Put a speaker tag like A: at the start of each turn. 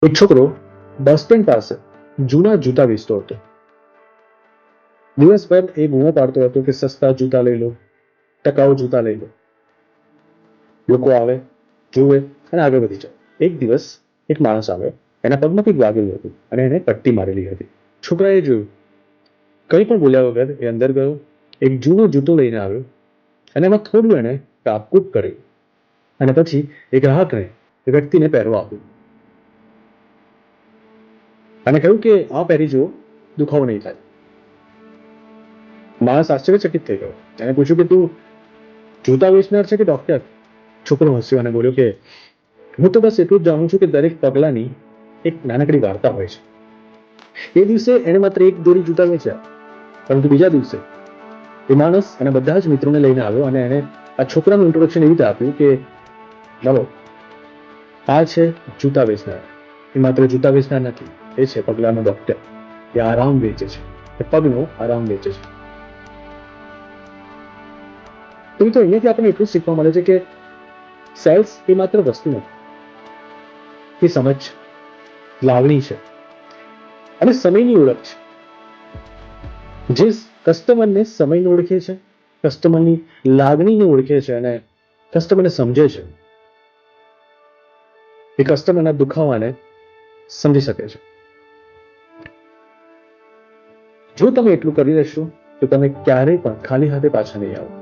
A: એક છોકરો bus stand પાસે જૂના જૂતા વેચતો હતો. દિવસભર એ બૂમો પાડતો હતો કે સસ્તા જૂતા લઈ લો, ટકાઉ જૂતા લઈ લો. લોકો આવે, જુએ અને આગળ વધી જાય. એક દિવસ એક માણસ આવ્યો, એના પગમાં કંઈક વાગેલું હતું અને એને પટ્ટી મારેલી હતી. છોકરાએ જોયું, કંઈ પણ બોલ્યા વગર એ અંદર ગયો, એક જૂનો જૂતો લઈને આવ્યો અને એમાં થોડું એને કાપકૂપ કર્યું અને પછી એ ગ્રાહકને એ વ્યક્તિને પહેરવા આપ્યું અને કહ્યું કે આ પહેરી જુઓ, દુખાવો નહીં થાય. માણસ આશ્ચર્યચકિત થઈ ગયો. એને પૂછ્યું કે તું જૂતા વેચનાર છે કે ડોક્ટર? છોકરો હસ્યો અને બોલ્યો કે હું તો બસ એટલું જ જાણું છું કે દરેક પગલાની એક નાનકડી વાર્તા હોય છે. એ દિવસે એણે માત્ર એક જોડી જૂતા વેચ્યા, પરંતુ બીજા દિવસે એ માણસ એના બધા જ મિત્રોને લઈને આવ્યો અને એને આ છોકરાનું ઇન્ટ્રોડક્શન એવી રીતે આપ્યું કે ચાલો, આ છે જૂતા વેચનાર. એ માત્ર જૂતા વેચનાર નથી, એ છે પગલાનો ડોક્ટર. એ આરામ વેચે છે, એ પગનો આરામ વેચે છે. તો મિત્રો, અહીંયાથી આપણને એટલું શીખવા મળે છે કે સેલ્સ એ માત્ર વસ્તુ નથી, એ સમજ છે, લાગણી છે અને સમયની ઓળખ છે. જે કસ્ટમરને સમયને ઓળખે છે, કસ્ટમરની લાગણીને ઓળખે છે અને કસ્ટમરને સમજે છે, એ કસ્ટમરના દુખાવાને સમજી શકે છે. જો તમે એટલું કરી લેશો તો તમે ક્યારેય પણ ખાલી હાથે પાછા નહીં આવો.